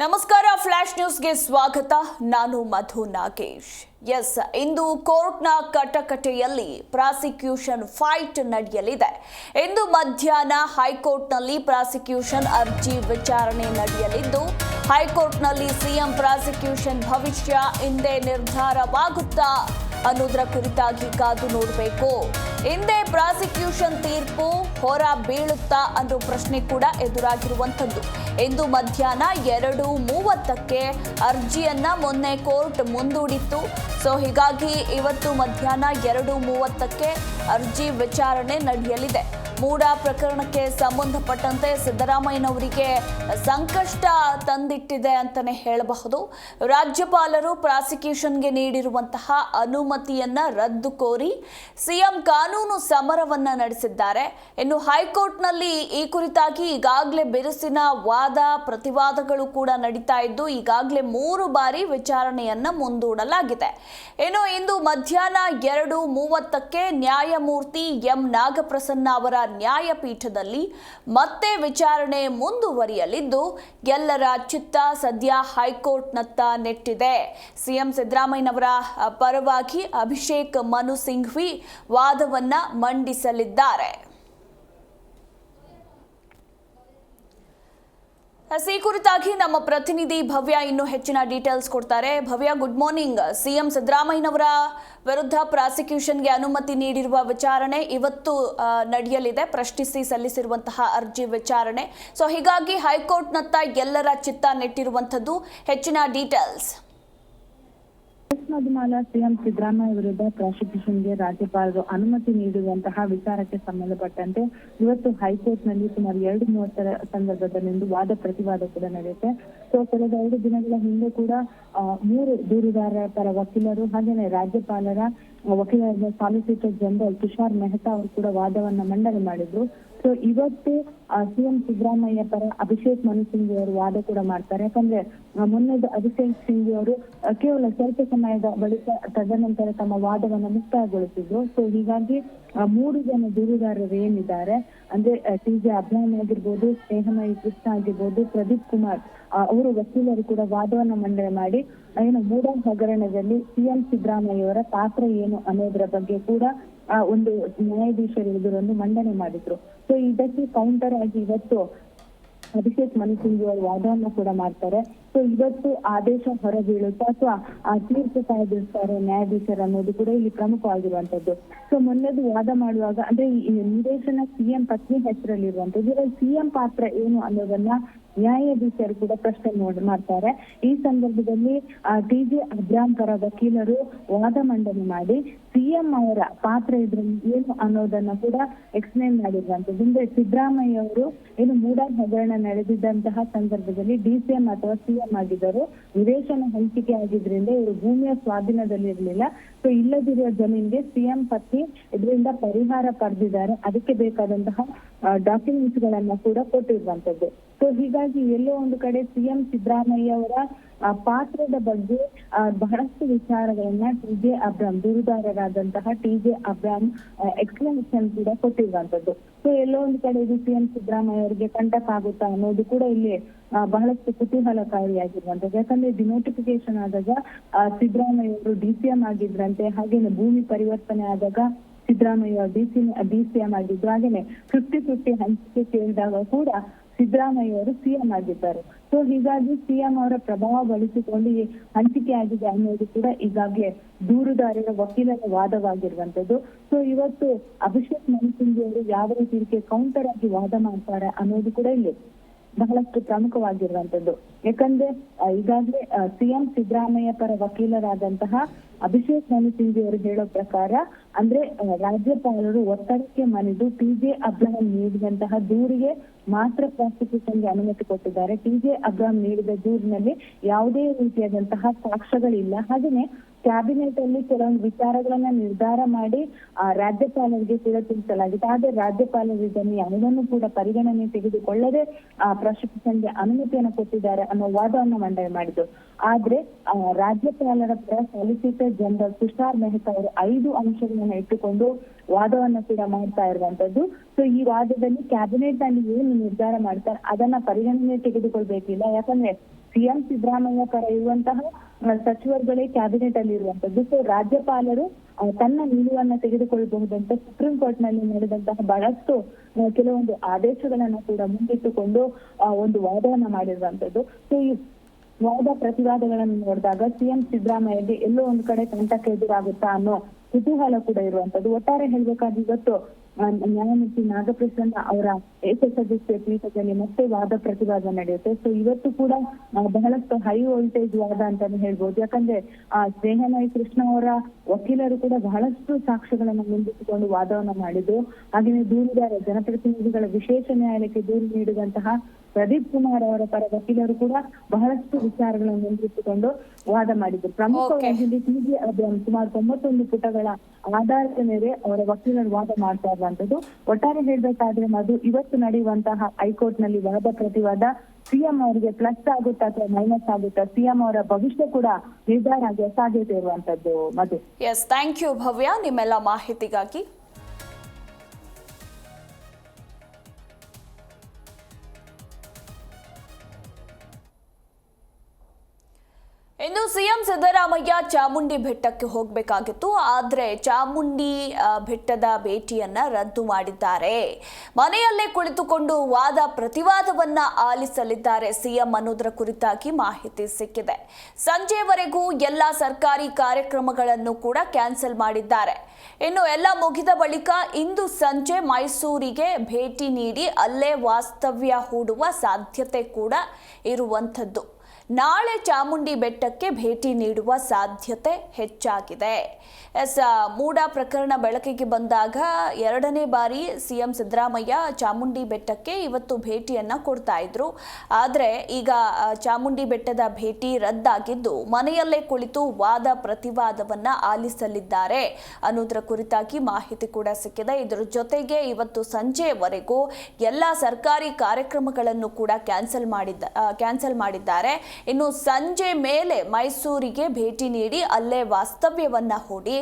ನಮಸ್ಕಾರ, ಫ್ಲಾಶ್ ನ್ಯೂಸ್ಗೆ ಸ್ವಾಗತ. ನಾನು ಮಧು ನಾಗೇಶ್. ಇಂದು ಕೋರ್ಟ್ನ ಕಟಕಟೆಯಲ್ಲಿ ಪ್ರಾಸಿಕ್ಯೂಷನ್ ಫೈಟ್ ನಡೆಯಲಿದೆ. ಇಂದು ಮಧ್ಯಾಹ್ನ ಹೈಕೋರ್ಟ್ನಲ್ಲಿ ಪ್ರಾಸಿಕ್ಯೂಷನ್ ಅರ್ಜಿ ವಿಚಾರಣೆ ನಡೆಯಲಿದ್ದು, ಹೈಕೋರ್ಟ್ನಲ್ಲಿ ಸಿಎಂ ಪ್ರಾಸಿಕ್ಯೂಷನ್ ಭವಿಷ್ಯ ಇಂದೇ ನಿರ್ಧಾರವಾಗುತ್ತಾ ಅನ್ನೋದರ ಕುರಿತಾಗಿ ಕಾದು ನೋಡಬೇಕು. ಹಿಂದೆ ಪ್ರಾಸಿಕ್ಯೂಷನ್ ತೀರ್ಪು ಹೊರ ಬೀಳುತ್ತಾ ಅನ್ನೋ ಪ್ರಶ್ನೆ ಕೂಡ ಎದುರಾಗಿರುವಂಥದ್ದು. ಇಂದು ಮಧ್ಯಾಹ್ನ 2:30ಕ್ಕೆ ಅರ್ಜಿಯನ್ನ ಮೊನ್ನೆ ಕೋರ್ಟ್ ಮುಂದೂಡಿತ್ತು. ಹೀಗಾಗಿ ಇವತ್ತು ಮಧ್ಯಾಹ್ನ 2:30ಕ್ಕೆ ಅರ್ಜಿ ವಿಚಾರಣೆ ನಡೆಯಲಿದೆ. ಮೂಡಾ ಪ್ರಕರಣಕ್ಕೆ ಸಂಬಂಧಪಟ್ಟಂತೆ ಸಿದ್ದರಾಮಯ್ಯನವರಿಗೆ ಸಂಕಷ್ಟ ತಂದಿಟ್ಟಿದೆ ಅಂತಾನೆ ಹೇಳಬಹುದು. ರಾಜ್ಯಪಾಲರು ಪ್ರಾಸಿಕ್ಯೂಷನ್ಗೆ ನೀಡಿರುವಂತಹ ಅನುಮತಿಯನ್ನ ರದ್ದು ಕೋರಿ ಸಿಎಂ ಕಾನೂನು ಸಮರವನ್ನ ನಡೆಸಿದ್ದಾರೆ. ಇನ್ನು ಹೈಕೋರ್ಟ್ನಲ್ಲಿ ಈ ಕುರಿತಾಗಿ ಈಗಾಗಲೇ ಬಿರುಸಿನ ವಾದ ಪ್ರತಿವಾದಗಳು ಕೂಡ ನಡೀತಾ ಇದ್ದು, ಈಗಾಗಲೇ 3 ಬಾರಿ ವಿಚಾರಣೆಯನ್ನ ಮುಂದೂಡಲಾಗಿದೆ. ಇನ್ನು ಇಂದು ಮಧ್ಯಾಹ್ನ 2:30ಕ್ಕೆ ನ್ಯಾಯಮೂರ್ತಿ ಎಂ ನಾಗಪ್ರಸನ್ನ ಅವರ ನ್ಯಾಯಪೀಠದಲ್ಲಿ ಮತ್ತೆ ವಿಚಾರಣೆ ಮುಂದುವರಿಯಲಿದ್ದು, ಎಲ್ಲರ ಚಿತ್ತ ಸದ್ಯ ಹೈಕೋರ್ಟ್ನತ್ತ ನೆಟ್ಟಿದೆ. ಸಿಎಂ ಸಿದ್ದರಾಮಯ್ಯನವರ ಪರವಾಗಿ ಅಭಿಷೇಕ್ ಮನು ಸಿಂಘ್ವಿ ವಾದವನ್ನ ಮಂಡಿಸಲಿದ್ದಾರೆ. ಈ ಕುರಿತಾಗಿ ನಮ್ಮ ಪ್ರತಿನಿಧಿ ಭವ್ಯ ಇನ್ನೂ ಹೆಚ್ಚಿನ ಡೀಟೇಲ್ಸ್ ಕೊಡ್ತಾರೆ. ಭವ್ಯ, ಗುಡ್ ಮಾರ್ನಿಂಗ್. ಸಿಎಂ ಸಿದ್ದರಾಮಯ್ಯನವರ ವಿರುದ್ಧ ಪ್ರಾಸಿಕ್ಯೂಷನ್ಗೆ ಅನುಮತಿ ನೀಡಿರುವ ವಿಚಾರಣೆ ಇವತ್ತು ನಡೆಯಲಿದೆ. ಪ್ರಶ್ನಿಸಿ ಸಲ್ಲಿಸಿರುವಂತಹ ಅರ್ಜಿ ವಿಚಾರಣೆ. ಹೀಗಾಗಿ ಹೈಕೋರ್ಟ್ನತ್ತ ಎಲ್ಲರ ಚಿತ್ತ ನೆಟ್ಟಿರುವಂತದ್ದು. ಹೆಚ್ಚಿನ ಡೀಟೇಲ್ಸ್. ಮಾಧ್ಯಮಾಲ ಸಿಎಂ ಸಿದ್ದರಾಮಯ್ಯ ವಿರುದ್ಧ ಪ್ರಾಸಿಕ್ಯೂಷನ್ಗೆ ರಾಜ್ಯಪಾಲರು ಅನುಮತಿ ನೀಡುವಂತಹ ವಿಚಾರಕ್ಕೆ ಸಂಬಂಧಪಟ್ಟಂತೆ ಇವತ್ತು ಹೈಕೋರ್ಟ್ನಲ್ಲಿ ಸುಮಾರು 2:30 ಸಂದರ್ಭದಲ್ಲಿಂದು ವಾದ ಪ್ರತಿವಾದ ಕೂಡ ನಡೆಯುತ್ತೆ. ಕಳೆದ 2 ದಿನಗಳ ಹಿಂದೆ ಕೂಡ 3 ದೂರುದಾರರ ಪರ ವಕೀಲರು ಹಾಗೇನೆ ರಾಜ್ಯಪಾಲರ ವಕೀಲರಾದ ಸಾಲಿಸಿಟರ್ ಜನರಲ್ ತುಷಾರ್ ಮೆಹ್ತಾ ಅವರು ಕೂಡ ವಾದವನ್ನ ಮಂಡನೆ ಮಾಡಿದ್ರು. ಇವತ್ತು ಸಿಎಂ ಸಿದ್ದರಾಮಯ್ಯ ಪರ ಅಭಿಷೇಕ್ ಮನು ಸಿಂಘ್ವಿ ಅವರು ವಾದ ಕೂಡ ಮಾಡ್ತಾರೆ. ಯಾಕಂದ್ರೆ ಮೊನ್ನೆದು ಅಭಿಷೇಕ್ ಸಿಂಘ್ವಿ ಅವರು ಕೇವಲ ಸ್ವಲ್ಪ ಸಮಯದ ಬಳಿಕ ತದನಂತರ ತಮ್ಮ ವಾದವನ್ನ ಮುಕ್ತಾಯಗೊಳಿಸಿದ್ರು. ಹೀಗಾಗಿ 3 ಜನ ದೂರುದಾರರು ಏನಿದ್ದಾರೆ ಅಂದ್ರೆ ಟಿ.ಜೆ. ಅಬ್ರಾಹಂ ಆಗಿರ್ಬೋದು, ಸ್ನೇಹಮಯಿ ಕೃಷ್ಣ ಆಗಿರ್ಬೋದು, ಪ್ರದೀಪ್ ಕುಮಾರ್ ಅವರು ವಕೀಲರು ಕೂಡ ವಾದವನ್ನ ಮಂಡನೆ ಮಾಡಿ ಮೂಡಾ ಹಗರಣದಲ್ಲಿ ಸಿಎಂ ಸಿದ್ದರಾಮಯ್ಯ ಅವರ ಪಾತ್ರ ಏನು ಅನ್ನೋದರ ಬಗ್ಗೆ ಕೂಡ ಒಂದು ನ್ಯಾಯಾಧೀಶರು ಎದುರನ್ನು ಮಂಡನೆ ಮಾಡಿದ್ರು. ಇದಕ್ಕೆ ಕೌಂಟರ್ ಆಗಿ ಇವತ್ತು ಅಭಿಷೇಕ್ ಮನು ಸಿಂಘ್ವಿ ಅವರು ವಾದವನ್ನ ಕೂಡ ಮಾಡ್ತಾರೆ. ಇವತ್ತು ಆದೇಶ ಹೊರಬೀಳುತ್ತಾ ಅಥವಾ ತೀರ್ಪು ಕಾಯ್ದಿರ್ತಾರೆ ನ್ಯಾಯಾಧೀಶರು ಅನ್ನೋದು ಕೂಡ ಇಲ್ಲಿ ಪ್ರಮುಖವಾಗಿರುವಂತದ್ದು. ಮೊನ್ನೆದು ವಾದ ಮಾಡುವಾಗ ಅಂದ್ರೆ ಈ ನಿವೇಶನ ಸಿಎಂ ಪತ್ನಿ ಹೆಸರಲ್ಲಿರುವಂತದ್ದು. ಇದರಲ್ಲಿ ಸಿಎಂ ಪಾತ್ರ ಏನು ಅನ್ನೋದನ್ನ ನ್ಯಾಯಾಧೀಶರು ಕೂಡ ಪ್ರಶ್ನೆ ಮಾಡ್ತಾರೆ. ಈ ಸಂದರ್ಭದಲ್ಲಿ ಟಿ.ಜೆ. ಅಬ್ರಾಹಂ ಪರ ವಕೀಲರು ವಾದ ಮಂಡನೆ ಮಾಡಿ ಸಿಎಂ ಅವರ ಪಾತ್ರ ಇದ್ರಲ್ಲಿ ಏನು ಅನ್ನೋದನ್ನ ಕೂಡ ಎಕ್ಸ್ಪ್ಲೇನ್ ಮಾಡಿರುವಂತದ್ದು. ಅಂದ್ರೆ ಸಿದ್ದರಾಮಯ್ಯ ಅವರು ಮೂಡಾ ಹಗರಣ ನಡೆದಿದ್ದಂತಹ ಸಂದರ್ಭದಲ್ಲಿ ಡಿಸಿಎಂ ಅಥವಾ ಸಿಎಂ ಆಗಿದ್ದರು. ನಿವೇಶನ ಹಂಚಿಕೆ ಆಗಿದ್ರಿಂದ ಇವರು ಭೂಮಿಯ ಸ್ವಾಧೀನದಲ್ಲಿರ್ಲಿಲ್ಲ. ಇಲ್ಲದಿರುವ ಜಮೀನ್ಗೆ ಸಿಎಂ ಪತ್ನಿ ಇದರಿಂದ ಪರಿಹಾರ ಪಡೆದಿದ್ದಾರೆ. ಅದಕ್ಕೆ ಬೇಕಾದಂತಹ ಡಾಕ್ಯುಮೆಂಟ್ಸ್ ಗಳನ್ನ ಕೂಡ ಕೊಟ್ಟಿರುವಂತದ್ದು. ಹೀಗಾಗಿ ಎಲ್ಲೋ ಒಂದು ಕಡೆ ಸಿಎಂ ಸಿದ್ದರಾಮಯ್ಯ ಅವರ ಪಾತ್ರದ ಬಗ್ಗೆ ಬಹಳಷ್ಟು ವಿಚಾರಗಳನ್ನ ಟಿ.ಜೆ. ಅಬ್ರಾಹಂ ದೂರುದಾರರಾದಂತಹ ಟಿ.ಜೆ. ಅಬ್ರಾಹಂ ಎಕ್ಸ್ಪ್ಲನೇಷನ್ ಕೂಡ ಕೊಟ್ಟಿರುವಂತದ್ದು. ಎಲ್ಲೋ ಒಂದು ಕಡೆ ಇದು ಸಿಎಂ ಸಿದ್ದರಾಮಯ್ಯ ಅವರಿಗೆ ಕಂಟಕ ಆಗುತ್ತಾ ಅನ್ನೋದು ಕೂಡ ಇಲ್ಲಿ ಬಹಳಷ್ಟು ಕುತೂಹಲಕಾರಿಯಾಗಿರುವಂತದ್ದು. ಯಾಕಂದ್ರೆ ಡಿನೋಟಿಫಿಕೇಶನ್ ಆದಾಗ ಸಿದ್ದರಾಮಯ್ಯ ಅವರು ಡಿಸಿಎಂ ಆಗಿದ್ರಂತೆ, ಹಾಗೇನೆ ಭೂಮಿ ಪರಿವರ್ತನೆ ಆದಾಗ ಸಿದ್ದರಾಮಯ್ಯ ಡಿಸಿಎಂ ಆಗಿದ್ರು, ಹಾಗೇನೆ 50-50 ಹಂಚಿಕೆ ಸೇರಿದಾಗ ಕೂಡ ಸಿದ್ದರಾಮಯ್ಯ ಅವರು ಸಿಎಂ ಆಗಿದ್ದಾರೆ. ಹೀಗಾಗಿ ಸಿಎಂ ಅವರ ಪ್ರಭಾವ ಬಳಸಿಕೊಂಡು ಹಂಚಿಕೆ ಆಗಿದೆ ಅನ್ನೋದು ಕೂಡ ಈಗಾಗಲೇ ದೂರುದಾರರ ವಕೀಲರ ವಾದವಾಗಿರುವಂತದ್ದು. ಇವತ್ತು ಅಭಿಷೇಕ್ ಮನು ಸಿಂಘ್ವಿ ಅವರು ಯಾವ ರೀತಿ ಇದಕ್ಕೆ ಕೌಂಟರ್ ಆಗಿ ವಾದ ಮಾಡ್ತಾರೆ ಅನ್ನೋದು ಕೂಡ ಇಲ್ಲಿ ಬಹಳಷ್ಟು ಪ್ರಮುಖವಾಗಿರುವಂತದ್ದು. ಯಾಕಂದ್ರೆ ಈಗಾಗಲೇ ಸಿಎಂ ಸಿದ್ದರಾಮಯ್ಯ ಪರ ವಕೀಲರಾದಂತಹ ಅಭಿಷೇಕ್ ಮನು ಸಿಂಘ್ವಿ ಅವರು ಹೇಳೋ ಪ್ರಕಾರ ಅಂದ್ರೆ ರಾಜ್ಯಪಾಲರು ಒತ್ತಡಕ್ಕೆ ಮಣಿದು ಟಿ.ಜೆ. ಅಬ್ರಾಹಂ ನೀಡಿದಂತಹ ದೂರಿಗೆ ಮಾತ್ರ ಪ್ರಾಸಿಕ್ಯೂಷನ್ಗೆ ಅನುಮತಿ ಕೊಟ್ಟಿದ್ದಾರೆ. ಟಿ.ಜೆ. ಅಬ್ರಾಹಂ ನೀಡಿದ ದೂರಿನಲ್ಲಿ ಯಾವುದೇ ರೀತಿಯಾದಂತಹ ಸಾಕ್ಷ್ಯಗಳಿಲ್ಲ. ಹಾಗೇನೆ ಕ್ಯಾಬಿನೆಟ್ ಅಲ್ಲಿ ಕೆಲವೊಂದು ವಿಚಾರಗಳನ್ನ ನಿರ್ಧಾರ ಮಾಡಿ ರಾಜ್ಯಪಾಲರಿಗೆ ಕೂಡ ತಿಳಿಸಲಾಗಿದೆ. ಆದ್ರೆ ರಾಜ್ಯಪಾಲರು ಇದನ್ನು ಯಾವುದನ್ನು ಕೂಡ ಪರಿಗಣನೆ ತೆಗೆದುಕೊಳ್ಳದೆ ಪ್ರಾಸಿಕ್ಯೂಷನ್ಗೆ ಅನುಮತಿಯನ್ನು ಕೊಟ್ಟಿದ್ದಾರೆ ಅನ್ನೋ ವಾದವನ್ನ ಮಂಡನೆ ಮಾಡಿದ್ರು. ಆದ್ರೆ ರಾಜ್ಯಪಾಲರ ಪರ ಸಾಲಿಸಿಟರ್ ಜನರಲ್ ತುಷಾರ್ ಮೆಹ್ತಾ ಅವರು 5 ಅಂಶಗಳನ್ನ ಇಟ್ಟುಕೊಂಡು ವಾದವನ್ನ ಕೂಡ ಮಾಡ್ತಾ ಇರುವಂತದ್ದು. ಈ ವಾದದಲ್ಲಿ ಕ್ಯಾಬಿನೆಟ್ ನಲ್ಲಿ ಏನು ನಿರ್ಧಾರ ಮಾಡ್ತಾರೆ ಅದನ್ನ ಪರಿಗಣನೆ ತೆಗೆದುಕೊಳ್ಬೇಕಿಲ್ಲ. ಯಾಕಂದ್ರೆ ಸಿಎಂ ಸಿದ್ದರಾಮಯ್ಯ ಪರ ಇರುವಂತಹ ಸಚಿವರುಗಳೇ ಕ್ಯಾಬಿನೆಟ್ ಅಲ್ಲಿ ಇರುವಂತದ್ದು. ಸೊ ರಾಜ್ಯಪಾಲರು ತನ್ನ ನಿಲುವನ್ನ ತೆಗೆದುಕೊಳ್ಳಬಹುದಂತ ಸುಪ್ರೀಂ ಕೋರ್ಟ್ ನಲ್ಲಿ ನಡೆದಂತಹ ಬಹಳಷ್ಟು ಕೆಲವೊಂದು ಆದೇಶಗಳನ್ನ ಕೂಡ ಮುಂದಿಟ್ಟುಕೊಂಡು ಒಂದು ವಾದವನ್ನ ಮಾಡಿರುವಂತದ್ದು. ಸೊ ಈ ವಾದ ಪ್ರತಿವಾದಗಳನ್ನು ನೋಡಿದಾಗ ಸಿಎಂ ಸಿದ್ದರಾಮಯ್ಯಗೆ ಎಲ್ಲೋ ಒಂದು ಕಡೆ ಕಂಟಕ ಎದುರಾಗುತ್ತಾ ಅನ್ನೋ ಕುತೂಹಲ ಕೂಡ ಇರುವಂತದ್ದು. ಒಟ್ಟಾರೆ ಹೇಳ್ಬೇಕಾದ್ರೆ ಇವತ್ತು ನ್ಯಾಯಮೂರ್ತಿ ನಾಗಪ್ರಸನ್ನ ಅವರ ಏಕಸದಸ್ಯ ಪೀಠದಲ್ಲಿ ಮತ್ತೆ ವಾದ ಪ್ರತಿವಾದ ನಡೆಯುತ್ತೆ. ಸೊ ಇವತ್ತು ಕೂಡ ಬಹಳಷ್ಟು ಹೈ ವೋಲ್ಟೇಜ್ ವಾದ ಅಂತಾನೆ ಹೇಳ್ಬೋದು. ಯಾಕಂದ್ರೆ ಸ್ನೇಹಮಯಿ ಕೃಷ್ಣ ಅವರ ವಕೀಲರು ಕೂಡ ಬಹಳಷ್ಟು ಸಾಕ್ಷ್ಯಗಳನ್ನ ಮುಂದಿಟ್ಟುಕೊಂಡು ವಾದವನ್ನ ಮಾಡಿದ್ರು. ಹಾಗೆಯೇ ದೂರುದಾರ ಜನಪ್ರತಿನಿಧಿಗಳ ವಿಶೇಷ ನ್ಯಾಯಾಲಯಕ್ಕೆ ದೂರು ನೀಡಿದಂತಹ ಪ್ರದೀಪ್ ಕುಮಾರ್ ಅವರ ಪರ ವಕೀಲರು ಕೂಡ ಬಹಳಷ್ಟು ವಿಚಾರಗಳನ್ನು ಮುಂದಿಟ್ಟುಕೊಂಡು ವಾದ ಮಾಡಿದ್ರು. ಪ್ರಮುಖವಾಗಿ ಸುಮಾರು 91 ಪುಟಗಳ ಆಧಾರದ ಮೇಲೆ ಅವರ ವಕೀಲರು ವಾದ ಮಾಡ್ತಾ ಇರುವಂತದ್ದು. ಒಟ್ಟಾರೆ ಹೇಳ್ಬೇಕಾದ್ರೆ ಅದು ಇವತ್ತು ನಡೆಯುವಂತಹ ಹೈಕೋರ್ಟ್ ನಲ್ಲಿ ವಾದ ಪ್ರತಿವಾದ ಸಿಎಂ ಅವರಿಗೆ ಪ್ಲಸ್ ಆಗುತ್ತಾ ಅಥವಾ ಮೈನಸ್ ಆಗುತ್ತಾ, ಸಿಎಂ ಅವರ ಭವಿಷ್ಯ ಕೂಡ ನಿರ್ಧಾರ ಆಗುವ ಸಾಧ್ಯತೆ ಇರುವಂತದ್ದು. ಮಧು. ಎಸ್, ಥ್ಯಾಂಕ್ ಯು ಭವ್ಯ ನಿಮ್ಮೆಲ್ಲ ಮಾಹಿತಿಗಾಗಿ. ಇನ್ನು ಸಿಎಂ ಸಿದ್ದರಾಮಯ್ಯ ಚಾಮುಂಡಿ ಬೆಟ್ಟಕ್ಕೆ ಹೋಗಬೇಕಾಗಿತ್ತು, ಆದರೆ ಚಾಮುಂಡಿ ಬೆಟ್ಟದ ಭೇಟಿಯನ್ನ ರದ್ದು ಮಾಡಿದ್ದಾರೆ. ಮನೆಯಲ್ಲೇ ಕುಳಿತುಕೊಂಡು ವಾದ ಪ್ರತಿವಾದವನ್ನ ಆಲಿಸಲಿದ್ದಾರೆ ಸಿಎಂ ಅನ್ನೋದರ ಕುರಿತಾಗಿ ಮಾಹಿತಿ ಸಿಕ್ಕಿದೆ. ಸಂಜೆವರೆಗೂ ಎಲ್ಲ ಸರ್ಕಾರಿ ಕಾರ್ಯಕ್ರಮಗಳನ್ನು ಕೂಡ ಕ್ಯಾನ್ಸಲ್ ಮಾಡಿದ್ದಾರೆ. ಇನ್ನು ಎಲ್ಲ ಮುಗಿದ ಬಳಿಕ ಇಂದು ಸಂಜೆ ಮೈಸೂರಿಗೆ ಭೇಟಿ ನೀಡಿ ಅಲ್ಲೇ ವಾಸ್ತವ್ಯ ಹೂಡುವ ಸಾಧ್ಯತೆ ಕೂಡ ಇರುವಂಥದ್ದು. ನಾಳೆ ಚಾಮುಂಡಿ ಬೆಟ್ಟಕ್ಕೆ ಭೇಟಿ ನೀಡುವ ಸಾಧ್ಯತೆ ಹೆಚ್ಚಾಗಿದೆ. ಮೂಡ ಪ್ರಕರಣ ಬೆಳಕಿಗೆ ಬಂದಾಗ ಎರಡನೇ ಬಾರಿ ಸಿಎಂ ಸಿದ್ದರಾಮಯ್ಯ ಚಾಮುಂಡಿ ಬೆಟ್ಟಕ್ಕೆ ಇವತ್ತು ಭೇಟಿಯನ್ನ ಕೊಡ್ತಾ ಇದ್ರು. ಆದರೆ ಈಗ ಚಾಮುಂಡಿ ಬೆಟ್ಟದ ಭೇಟಿ ರದ್ದಾಗಿದ್ದು ಮನೆಯಲ್ಲೇ ಕುಳಿತು ವಾದ ಪ್ರತಿವಾದವನ್ನ ಆಲಿಸಲಿದ್ದಾರೆ ಅನ್ನೋದರ ಕುರಿತಾಗಿ ಮಾಹಿತಿ ಕೂಡ ಸಿಕ್ಕಿದೆ. ಇದರ ಜೊತೆಗೆ ಇವತ್ತು ಸಂಜೆವರೆಗೂ ಎಲ್ಲ ಸರ್ಕಾರಿ ಕಾರ್ಯಕ್ರಮಗಳನ್ನು ಕೂಡ ಕ್ಯಾನ್ಸಲ್ ಮಾಡಿದ್ದಾರೆ. ಇನ್ನು ಸಂಜೆ ಮೇಲೆ ಮೈಸೂರಿಗೆ ಭೇಟಿ ನೀಡಿ ಅಲ್ಲೇ ವಾಸ್ತವ್ಯವನ್ನ ಹೂಡಿ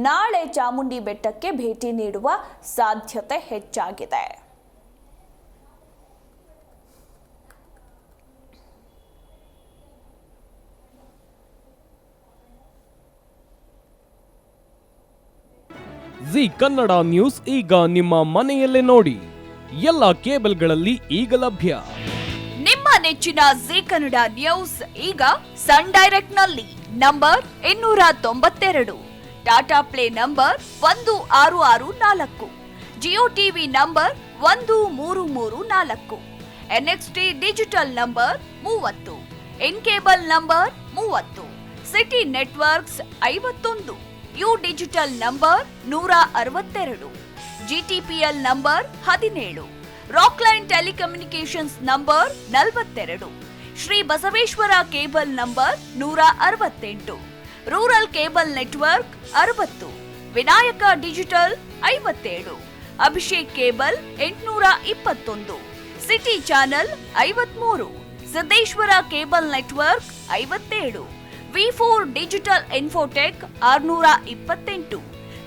ನಾಳೆ ಚಾಮುಂಡಿ ಬೆಟ್ಟಕ್ಕೆ ಭೇಟಿ ನೀಡುವ ಸಾಧ್ಯತೆ ಹೆಚ್ಚಾಗಿದೆ. ಜಿ ಕನ್ನಡ ನ್ಯೂಸ್ ಈಗ ನಿಮ್ಮ ಮನೆಯಲ್ಲೇ ನೋಡಿ. ಎಲ್ಲ ಕೇಬಲ್ಗಳಲ್ಲಿ ಈಗ ಲಭ್ಯ. ನಿಮ್ಮ ನೆಚ್ಚಿನ ಜಿ ಕನ್ನಡ ನ್ಯೂಸ್ ಈಗ ಸನ್ ಡೈರೆಕ್ಟ್ ನಲ್ಲಿ number 292, Tata Play number 1664, Jio TV number 1334, NXT digital number 30, in cable number 30, Siti networks 51, U digital number 162, GTPL number 17, Rockline telecommunications number 42, Shri Basaveshwara cable number 168, rural cable network 60, Vinayaka digital 57, Abhishek cable 821, city channel 53, Siddeshwara cable network 57, ವಿ4 digital infotech 628,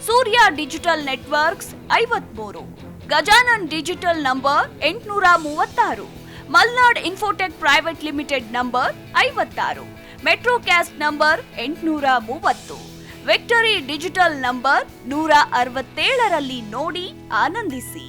Surya digital networks 53, Gajanan digital number 836, Malnad infotech private limited number 56, Metrocast number 830, Victory digital number 167ರಲ್ಲಿ ನೋಡಿ ಆನಂದಿಸಿ.